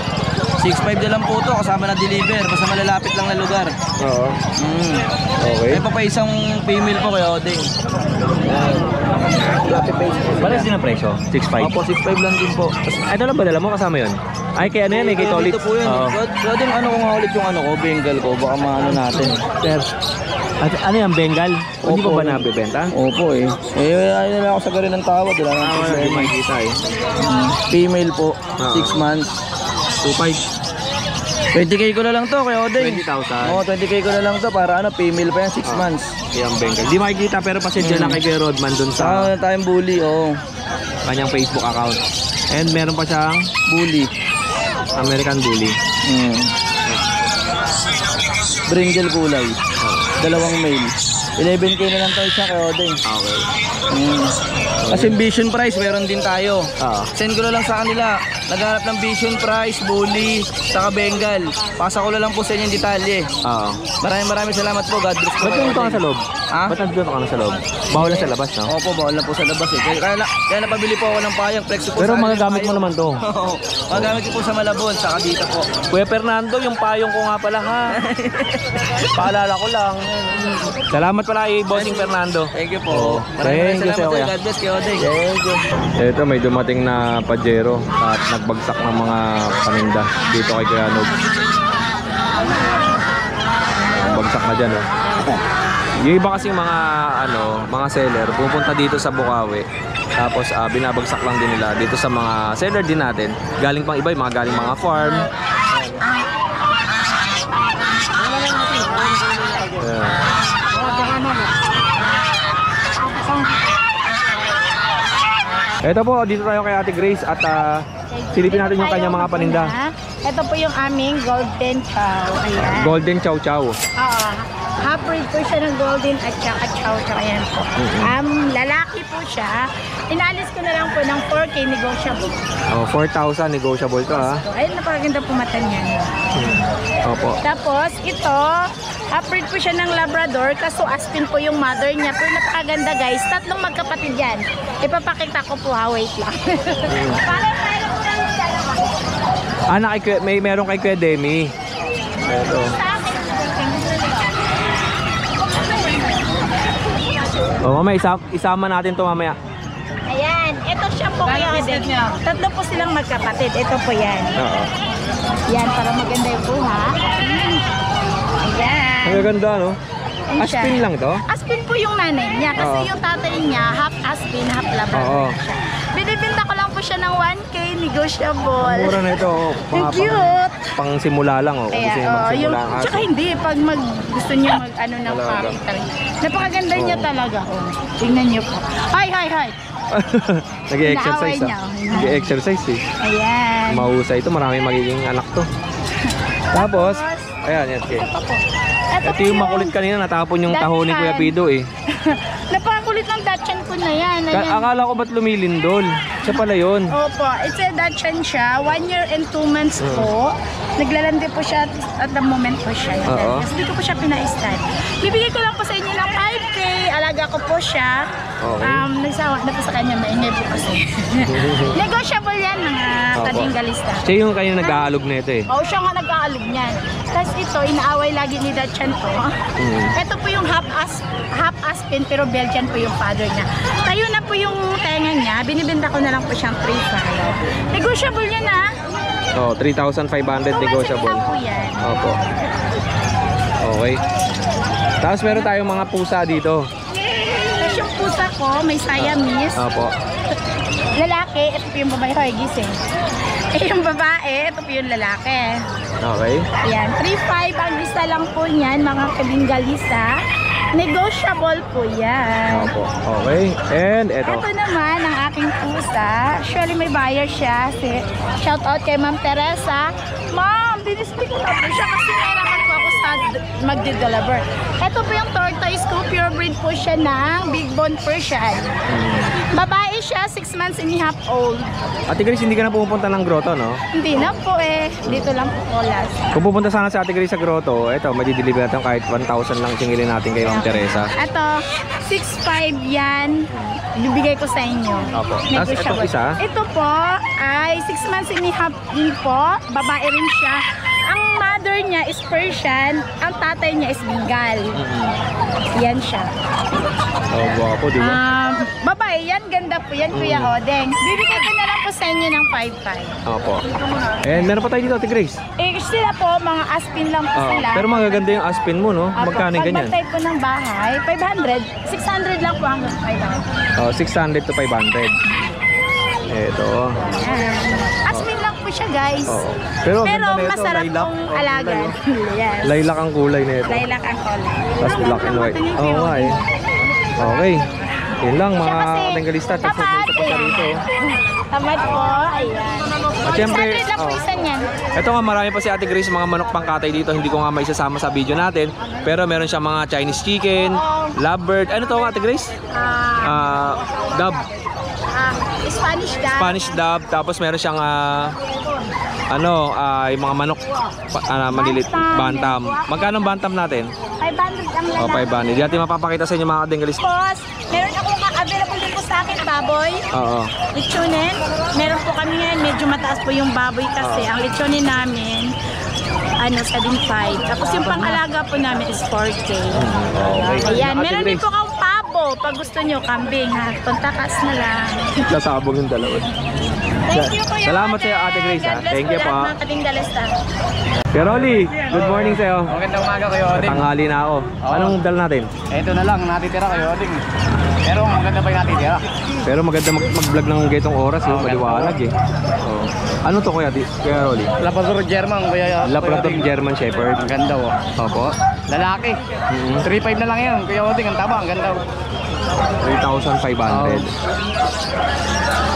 6'5 na lang po to, kasama na deliver. Basta malalapit lang na lugar. Oo. Okay. May pa isang female po kay Odeng. Pares din ang presyo? 6.5? Opo, 6'5 lang din po. Ito lang ba dala mo kasama yun? Ay, kaya ano yan eh, kay Tolit. Dito po yun. Oo. Odeng, ano ko nga ulit yung ano ko, Bengal ko. Baka maano natin. At ano yan, Bengal? O, hindi pa Opo. ba nabibenta? Opo eh. Ayun na ako sa garin ng tawad. Wala nang Wala, hindi makikita eh. female po, Ah. 6 months. 2.5? 20k ko na lang to kay Odeng. 20,000. Oo, 20k ko na lang to para ano, female pa yan, 6 Ah. months. Yung Bengal. Hindi makikita pero pasidya lang kay Kuya Rodman dun sa Saka tayong bully, oo. kanyang Facebook account. And meron pa siyang Bully. American Bully. Brindle kulay. Dalawang male. 11k na lang to isa kay Odeng. Okay. Kasi Vision Price, meron din tayo. Oo. Send ko na lang sa kanila. Naghanap ng Vision Price, Bully, saka Bengal. Pasa ko na lang po sa inyo yung detalye. Oo. Maraming salamat po. God bless po. Ba't nandito ka sa loob? Ha? Ba't nandito ka na sa loob? Bawal na sa labas, no? Opo, bawal na po sa labas eh. Kaya napabili po ako ng payang flex po. Pero sa magagamit mo payong. naman to. Oo. Magagamit ko po sa Malabon, saka dito po. Kuya Fernando, yung payong ko nga pala ha. Paalala ko lang. Salamat pala kay Bossing Fernando. Thank you po. Maraming Thank you, salamat po. Kuya. God bless kayo, Odeng. Thank you. Ito may dumating na Pajero at nagbagsak ng mga paninda dito kay Kuya Nog. Bagsak na dyan, oh. Yung iba kasing mga mga seller pupunta dito sa Bukawi. Tapos binabagsak lang din nila dito sa mga seller din natin. Galing pang iba, yung mga galing mga farm. Ito po, dito tayo kay Ate Grace at silipin natin yung kanyang mga paninda. Ito po yung aming golden chow. Ayan. Golden Chow Chow. Oo. Half breed po siya ng golden at saka chow chow. Ayan po. Lalaki po siya. Inalis ko na lang po ng 4K negotiable. Oh, 4,000 negotiable to ha. Ayun, napakaganda po mata niya. Opo. Tapos ito, half breed po siya ng Labrador. Kaso Aspin po yung mother niya. Pero napakaganda guys. Tatlong magkapatid yan. Ipapakita ko po ha. Wait lang. May meron kay Kuya Demi. Ito. Oh, mamaya isama natin to mamaya. Ayan, ito siya po kaya tatlo po silang magkapatid. Ito po yan. Oo. Yan, para maganda yung buha. Ayan. Ang ganda, no? Ayan siya. Aspin lang to? Aspin po yung nanay niya. Kasi Oo. yung tatay niya, half Aspin, half Labrador Oo. siya. Binibinta ko lang po siya ng 1K negotiable. Mura na ito. Oh. Ang cute. Pang simula lang, oh. Kung gusto niyo magsimula ang aso. Tsaka hindi, pag gusto niya ng Talaga. capital. Napakaganda niya talaga. Oh. Tingnan niyo po. Hi. Nag-exercise Inaaway niya. Nag-exercise eh. Ayan. Mahusay ito. Marami magiging anak to. Tapos, ayan. Okay. Ito Ito yung makulit kanina. Natapon yung taho ni Kuya Pido eh. Napakakulit ng Dachshund ko na yan. Ayan. Akala ko ba't lumilindol? siya pala yun. Opo, it's a Dachshund siya. 1 year and 2 months po. Naglalandi po siya at the moment po siya. Oo. Kasi hindi ko po siya pina-stud. Bibigay ko lang po sa inyo ng 5K. Alaga ko po siya. Okay. Nagsawa na po sa kanya. Maingay po kasi. Negotiable yan mga kadinggalista. Siya yung kayo nag-aalog na ito eh. Oo, siya nga nag-aalog niyan. Tapos ito, inaaway lagi ni Dachshund to. Ito po yung half Aspin pero Belgian po yung father niya. Tayo na po yung tenga niya. Binibenta ko na lang po siyang 3,500. Negotiable yan ah. Oh, 3,500 negotiable. Lang po yan. Opo. Okay. Tapos meron tayong mga pusa dito. Tapos yung pusa ko, may Siamese. Opo. Lalaki, ito po yung babae. Hoy, gising. Yung babae, ito po yung lalaki. Okay. Ayan, 3,500 ang lista lang po niyan, mga kabinggalista. Negotiable po yan. Opo. Okay. And ito. Ito naman ang aking pusa. Actually may buyer siya. Shout out kay Ma'am Teresa. Ma'am, dinisplay ko na po siya kasi nahirapan po ako sa magde-deliver. Ito po yung tortoise ko. Pure breed po siya ng Big Bone Persian. Babae siya, 6 months and a half old. Ate Grace, hindi ka na pupunta ng grotto, no? Hindi na po eh. Dito lang po kolas. Kung pupunta sana si Ate Grace sa grotto, ito, madideliver natin kahit 1,000 lang singilin natin kay Ma'am Teresa. Ito, 6,500 yan. Bibigay ko sa inyo. Opo. Tapos itong isa? Ito po ay 6 months and a half din po. Babae rin siya. Ang mother niya is Persian. Ang tatay niya is Bengal. Yan siya. Oh, guwapo, di ba? Babae, yan. Ganda po yan, Kuya Odeng. Bibigay ko na lang po sa inyo ng 5,500. Opo. And meron pa tayo dito, Ate Grace. Eh, sila po, mga Aspin lang po sila. Pero magaganda yung Aspin mo, no? Apo, Magkano yung ganyan? Pagbantay po ng bahay, 500. 600 lang po hanggang 500. Oh, 600 to 500. Ito. Aspin lang po siya, guys. Oo. Pero ganda na ito, masarap lilac. pong alagaan. Yes. Lilac ang kulay na ito. Lilac ang color. Tapos black and white. Oo nga eh. Okay. Yun lang mga Bengalista. Check mo po sa rito. Tamad po. Ayan. At syempre, 600 lang po isa niyan. ito nga marami pa si Ate Grace mga manok pangkatay dito. Hindi ko nga maisasama sa video natin. Pero meron siya mga Chinese chicken, lovebird. Ano to Ate Grace? Dove. Spanish dog. Spanish dove. Tapos meron siyang yung mga manok malilit. Bantam. Magkano ang bantam natin? 500 ang O, lalaki. 500. Di natin mapapakita sa inyo mga Bengalista. Boss, meron akong available din po sa akin baboy. Oo. Lechonin. Meron po kami ngayon, medyo mataas po yung baboy kasi ang lechonin namin 7.5. Tapos yung pang-alaga po namin is 4K. Okay. Ayan, meron din po kang pabo. Pag gusto nyo, kambing ha. Puntakas na lang. Sasabong yung dalawa. Thank you, Kuya Salamat Ate. sa'yo, Ate Grace, ha. God bless Thank you po po. lahat, mga katinggalista. Kuya Rolly, good morning sa'yo. Magandang umaga kayo, Oding. Tanghali na ako. Anong dala natin? Ito na lang, natitira kayo, Oding. Pero maganda pa yung natitira. Pero maganda mag-vlog ng getong oras, no? Maliwanag eh. Oh. Ano to Kuya Rolly? Labrador German, Kuya Labrador Oding. German Shepherd. Ang ganda, oh. Opo. Lalaki. 3.5 na lang yan, Kuya Oding. Ang taba, ang ganda. 3,500.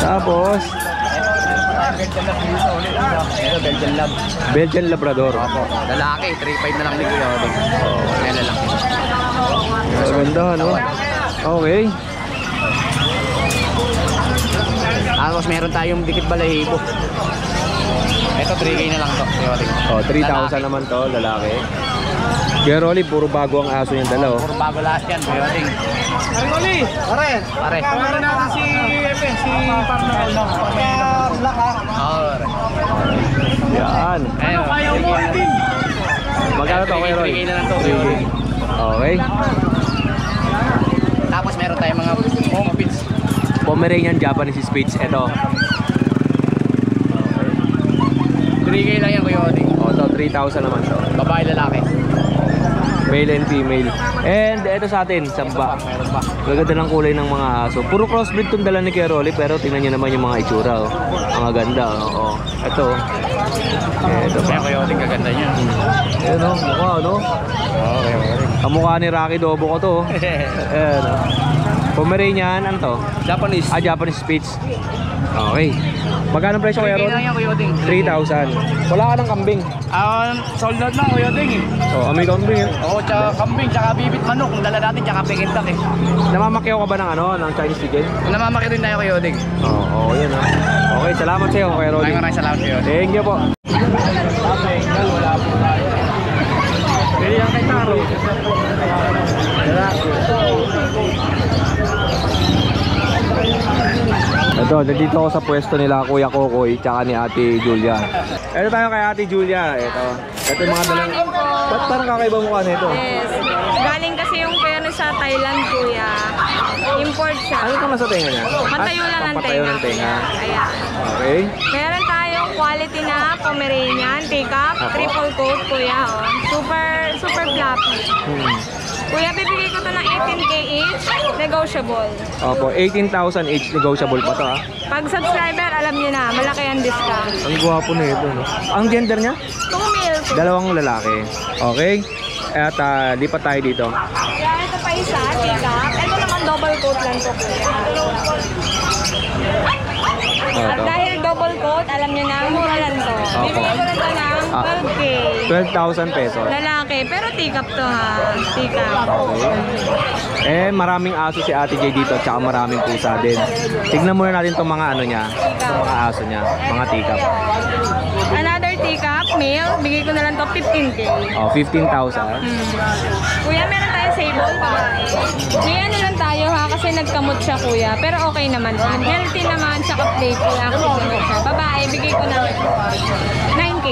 Tapos, Belgian Lab dito ulit. Ito, Belgian Lab. Belgian Labrador. Opo. Lalaki, 3.5 na lang ni Kuya Oding. Yan na lang. Maganda, no? Okay. Tapos meron tayong dikit balahibo. Ito, 3K na lang to, Kuya Oding. Oh, 3,000 naman to, lalaki. Kuya Rolly, puro bago ang aso yung dala, oh. Puro bago lahat yan, Kuya Oding. Pare. Meron natin si Parnell. Black ha? Oo. Yan. Ayun. Ayaw mo ulitin. Magkano to, Kuya Rolly? 3K na lang to, Kuya Oding. Okay. Tapos meron tayong mga home pits. Pomeranian Japanese Spitz, ito. 3K lang yan, Kuya Oding. Oh, to 3,000 naman to. Babae, lalaki. Male and female. And ito sa atin, samba. Meron pa. Maganda ng kulay ng mga aso. Puro crossbreed itong dala ni Kuya Rolly, pero tingnan nyo naman yung mga itsura. Oh. Mga ganda. Oh. Ito. Ito pa. Kaya Kuya Oding, kaganda niya. Ayan o, mukha no? Okay, Oding. Ang mukha ni Rocky Dobo ko to. Ayan o. Pomeranian, ano to? Japanese. Japanese Spitz. Okay. Magkano presyo kaya ron? Bigay na yan, Kuya Odeng. 3,000. Wala ka ng kambing. Sold out lang, Kuya Odeng eh. Oh, may kambing eh. Oo, tsaka kambing, tsaka bibit manok. Kung dala natin, tsaka pekintak eh. Namamakyaw ka ba ng ano, ng Chinese chicken? Namamaki rin tayo, Kuya Odeng. Oo, yun ha. Okay, salamat sa'yo, Kuya Rolly. Maraming salamat, Kuya Odeng. Thank you po. Wala po tayo. Pwede yan kay Taro. Ito, nandito ako sa pwesto nila Kuya Kokoy tsaka ni Ate Julia. Ito tayo kay Ate Julia. Ito yung mga dalang... Ba't parang kakaiba mukha nito? Yes. Galing kasi yung pero sa Thailand, Kuya. Import siya. Ano ito nasa tenga niya? Matayo lang ang Papatayo tenga. ng tenga. Ayan. Okay. Meron tayong quality na Pomeranian, take-up, triple coat, Kuya. Oh. Super fluffy. Kuya, bibigay ko to ng 18K each, negotiable. Opo, 18,000 each, negotiable pa to ha. Pag subscriber, alam niyo na, malaki ang discount. Ang gwapo na ito, no? Ang gender niya? 2 mil. Dalawang lalaki. Okay. At lipat tayo dito. Kaya ito pa isa, take-up. Ito naman double coat lang to, Kuya. At dahil double coat, alam niyo na, mura lang to. Bibigay ko lang to ng 12K. 12,000 pesos. Lalaki, pero take-up to ha. Take-up. Eh, maraming aso si Ate J dito at saka maraming pusa din. Tignan muna natin itong mga ano niya, itong mga aso niya, mga tikap. Another take-up, male, bigay ko na lang to 15K. Oh, 15,000. Kuya, meron tayo sable, babae. May ano lang tayo ha, kasi nagkamot siya, kuya. Pero okay naman. Healthy naman, tsaka plate. Wala akong kamot siya. Babae, bigay ko na 9K.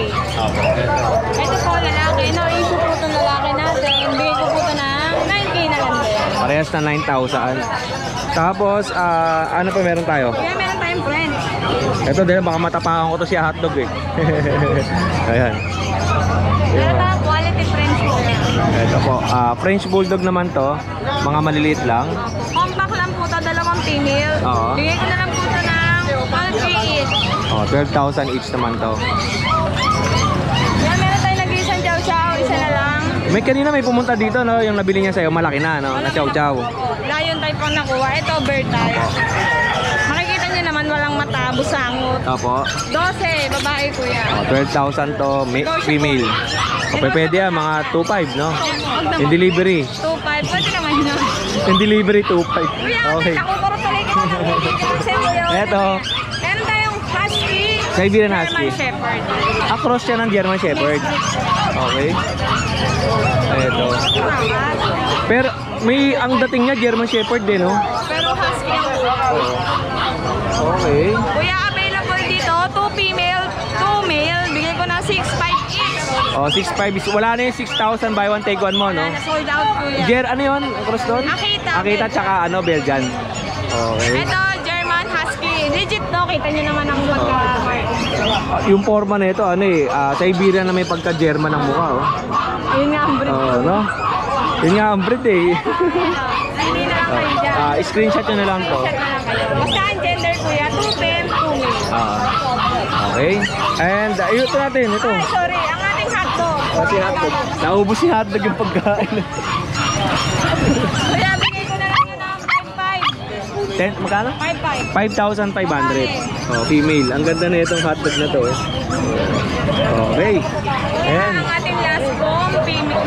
Ito po, lalaki. No issue po itong lalaki natin. Bigay ko po ito na 9K na lang din. Parehas na 9,000. Tapos, ano pa meron tayo? Kuya, meron tayong friend. Ito din, baka matapakan ko to siya hotdog eh. Ayan. Meron tayong quality friends po. Ito po, French Bulldog naman to. Mga maliliit lang. Compact lang po ito, dalawang female. Oo. Bigay ko na lang po ito ng 12K each. Oh, 12,000 each naman to. Yan, meron tayong nag-isang chow-chow, isa na lang. May kanina may pumunta dito, no? Yung nabili niya sa'yo, malaki na, no? Na chow-chow. Lion type ang nakuha. Ito, bird type. Makikita niyo naman walang mata, busangot. Opo. 12, babae kuya. Oh, 12,000 to, female. Okay, pwede yan, mga 2,500, no? In delivery. 2.5, pwede naman yun. In delivery, 2,500. Kuya, Okay. nakukuro tuloy ka na ng Eto. Meron tayong husky. Siberian Husky. German Shepherd. Cross siya ng German Shepherd. Okay. Eto. Pero may ang dating niya German Shepherd din, no? Pero husky ang kuha. Okay. Kuya, available dito, 2 female, 2 male. Bigay ko ng 6.5 each. Oh, 6,500 is wala na yung 6,000 buy one take one mo, no? Wala na, sold out kuya. Ano yun? Cross doon? Akita. Akita tsaka ano, Belgian. Okay. Ito, German Husky. Legit no, kita nyo naman ang pagka... Yung forma na ito, ano eh, Siberian na may pagka-German ang mukha, oh. Yun nga ang breed. No? Yun nga ang breed eh. Hindi na lang kayo dyan. Screenshot nyo na lang to. Chat na lang kayo. Basta ang gender kuya, 2 fem, 2 male. Okay. And ito natin, ito. Ay, sorry, ang ating hotdog. Si hotdog. Naubos si hotdog yung pagkain. Kuya, bigay ko na lang yun ng 5.5. Magkano? 5.5. 5,500. Oh, female. Ang ganda na itong hotdog na to. Okay. Kuya, And ang ating last bomb,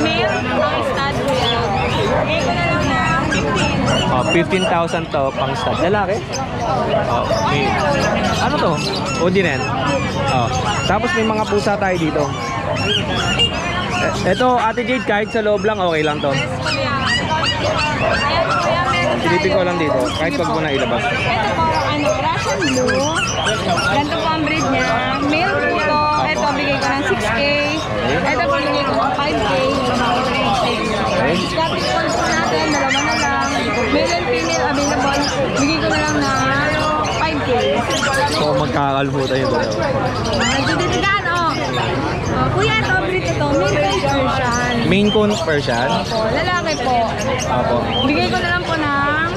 male, ang stud kuya. Bigay ko na lang ng 15. 15,000 to pang stud. Lalaki? Oh, male. Ano to? Odinen. Oh. Tapos may mga pusa tayo dito. Ito, Ate Jade, kahit sa loob lang, okay lang to. Yes, kuya. Ayan, kuya, meron tayo. Silipin ko lang dito, kahit wag mo na ilabas. Ito po, Russian Blue. Ganito po ang breed niya. Male po ito. Ito, bigay ko ng 6K. Ito po, bigay ko ng 5K. Scottish Fold po natin, dalawa na lang. Male and female available. Bigay ko na lang na 5K. So, magkakalbo tayo dito. Nagdiditigan, oh. Kuya, ito, breed ito. Male Persian. Main Coon Persian. Opo, lalaki po. Opo. Bigay ko na lang po ng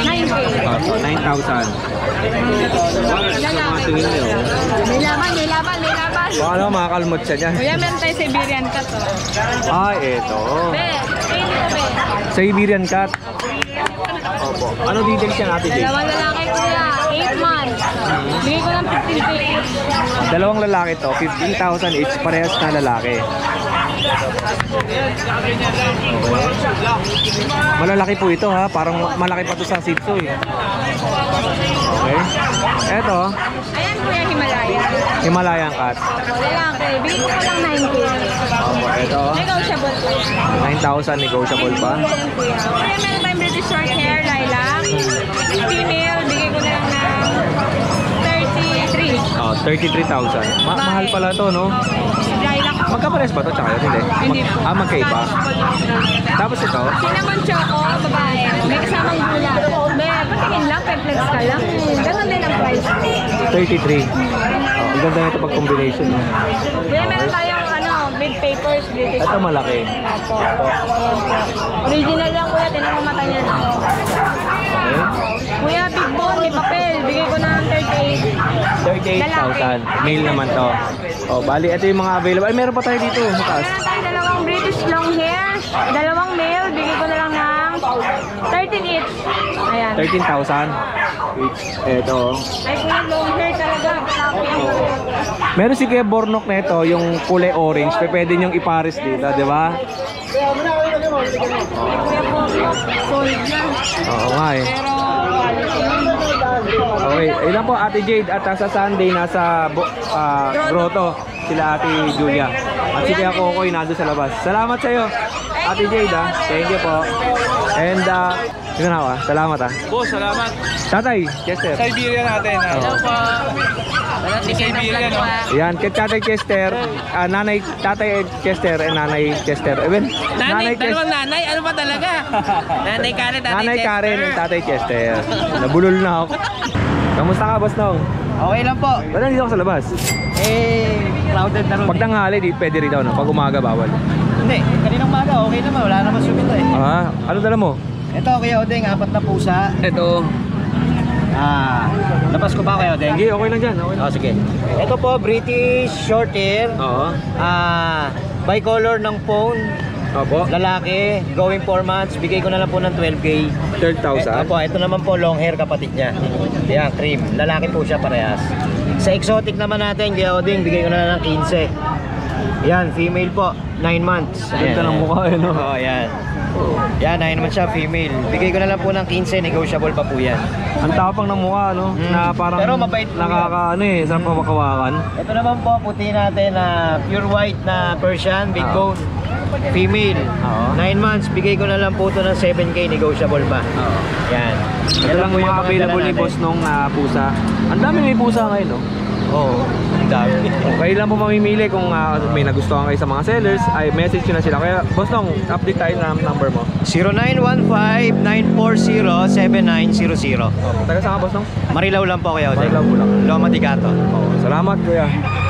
9K. Opo, 9,000. Lalaki. Tingin nyo. May laban. Baka naman makakalmot siya dyan. Kuya, meron tayo Siberian cat, oh. Ah, eto. Be, ayun ito, be. Siberian Cat. Opo. Ano details yan, Ate Jade? Dalawang lalaki, kuya. 8 months. Bigay ko ng 15K each. Dalawang lalaki to, 15,000 each, parehas na lalaki. Malalaki po ito ha, parang malaki pa to sa Shih Tzu eh. Okay. Eto, Ayan kuya, Himalaya. Himalayan cat. Lalaki, bigay ko lang 9K. Ito, Negotiable po yan. 9,000 negotiable pa. Kuya, meron tayong British short hair, lilac. Female, bigay ko na lang ng 33. Oh, 33,000. Mahal pala to, no? Lilac. Magkapares ba to? Tsaka yun, hindi? Hindi po. Magkaiba. Tapos ito, Cinnamon choco, babae. May kasamang gula. May patingin lang, perplex ka lang. Ganun din ang price. 33. Oh, ang ganda nito pag combination. No? Kuya, meron tayong big papers, British. Ito malaki. Original lang kuya, tinan mo mata niya. Okay. Kuya, big bone, may papel. Bigay ko ng 38. 38,000. Male naman to. Oh, bali, ito yung mga available. Ay, meron pa tayo dito. Mataas. Meron tayong dalawang British long hair. Dalawang male, bigay ko na lang ng 13 each. Ayan. 13,000 each. Ito. Ay kuya, long hair talaga. Meron si Kuya Bornok na ito, yung kulay orange. Pwede niyong ipares dito, di ba? Kuya po, sold na. Oo nga eh. Pero, quality yun. Okay, ilan po Ate Jade at sa Sunday nasa grotto sila Ate Julia. At si Kuya Kokoy nandun sa labas. Salamat sa iyo Ate Jade ha. Thank you po. And yun na salamat ha. Boss, salamat. Tatay, Chester. Siberia natin. Hello po. Siberia, no? Yan, kay Tatay Chester, nanay, Tatay Chester and Nanay Chester. Nanay, dalawang nanay? Ano ba talaga? Nanay Karen, Nanay Karen and Tatay Chester. Nabulol na ako. Kamusta ka, Boss Nong? Okay lang po. Ba't nandito ako sa labas? Crowded na rin. Pag tanghali, di pwede rin daw, no? Pag umaga, bawal. Hindi, kaninang maga, okay naman. Wala naman sumito eh. Ano dala mo? Ito, Kuya Odeng, 4 na pusa. Ito. Labas ko ba, Kuya Odeng? Sige, okay lang dyan. Okay lang. Sige. Ito po, British short hair. Oo. Bicolor ng phone. Opo. Lalaki, going 4 months. Bigay ko na lang po ng 12K. 12,000? Opo, ito naman po, long hair kapatid niya. Yan, cream. Lalaki po siya parehas. Sa exotic naman natin, Kuya Odeng, bigay ko na lang ng 15. Yan, female po, 9 months. Ganda ng mukha eh, no? Oo, yan. Yan, 9 naman siya, female. Bigay ko na lang po ng 15, negotiable pa po yan. Ang tapang ng mukha, no? Na parang Pero mabait po nakaka, sarap makawakan. Ito naman po, puti natin na pure white na Persian, big bone. Female, 9 months, bigay ko na lang po ito ng 7K, negotiable pa. Yan. Ito lang yung mga available ni Boss Nong na pusa. Ang dami may pusa ngayon, no? Oo, ang dami. Kayo lang po mamimili kung may nagustuhan kayo sa mga sellers, ay message nyo na sila. Kaya Boss Nong, update tayo ng number mo. 0915-940-7900. Taga saan ka, Boss Nong? Marilaw lang po kayo. Marilaw po lang. Loma de Gato. Salamat, Kuya.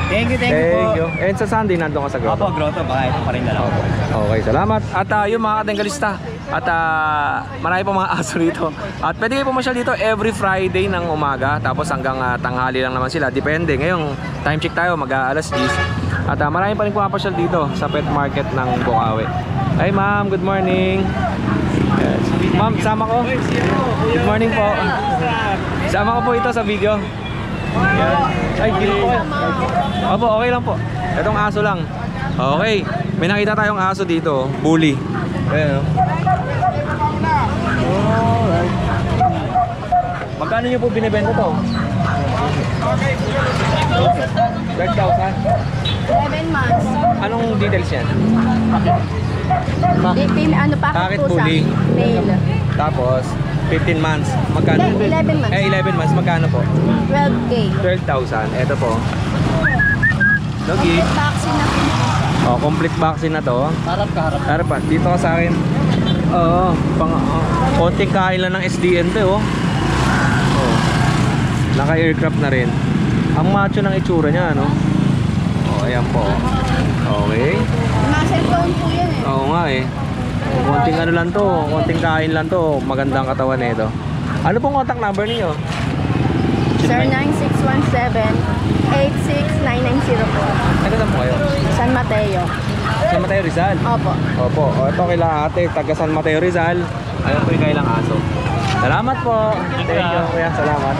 Thank you po. And sa Sunday, nandun ka sa grotto. Opo, grotto. Baka ito pa rin na lang. Okay, salamat. At yung mga katenggalista, at marami pa mga aso rito. At pwede kayo pumasyal dito every Friday ng umaga. Tapos hanggang tanghali lang naman sila. Depende. Ngayong time check tayo, mag-alas 10. At marami pa rin pumapasyal dito sa pet market ng Bukawi. Hi ma'am, good morning. Yes. Ma'am, sama ko. Good morning po. Sama ko po ito sa video. Yan. Ay, gilid po. Opo, okay lang po. Itong aso lang. Okay. May nakita tayong aso dito. Bully. Ayan, no? Alright. Magkano nyo po binibenta to? 12,000? 11 months. Anong details yan? Ano pa? Bakit pusa? bully? Male. Tapos, 15 months. Magkano? 11 months. 11 months. Magkano po? 12K. 12,000. Ito po. Doggy. Vaccine na po. Oh, complete vaccine na to. Harap ka, harap. Harap pa. Dito ka sa akin. Oo. Konting kain lang ng SDN to, oh. Oh. Naka-aircraft na rin. Ang macho ng itsura niya, no? Oh, ayan po. Okay. Muscle tone po yan eh. Oo nga eh. Konting ano lang to, konting kain lang to, magandang katawan nito. Ano pong contact number niyo? 0961-786-9904. Taga saan po kayo? San Mateo. San Mateo Rizal? Opo. Opo. O, ito kila ate, taga San Mateo Rizal. Ayan po yung kailang aso. Salamat po. Thank you, kuya. Salamat.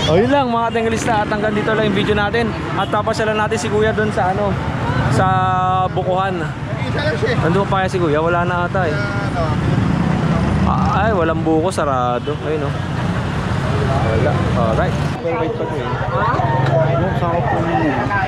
O yun lang mga tinglista, at hanggang dito lang yung video natin. At papasyalan natin si Kuya doon sa ano, sa Bukuhan. Nandun pa kaya si Kuya? Wala na ata eh. Ay, walang buko, sarado. Ayun o. Wala. Alright. Wait pa ko eh. Ano, sakop po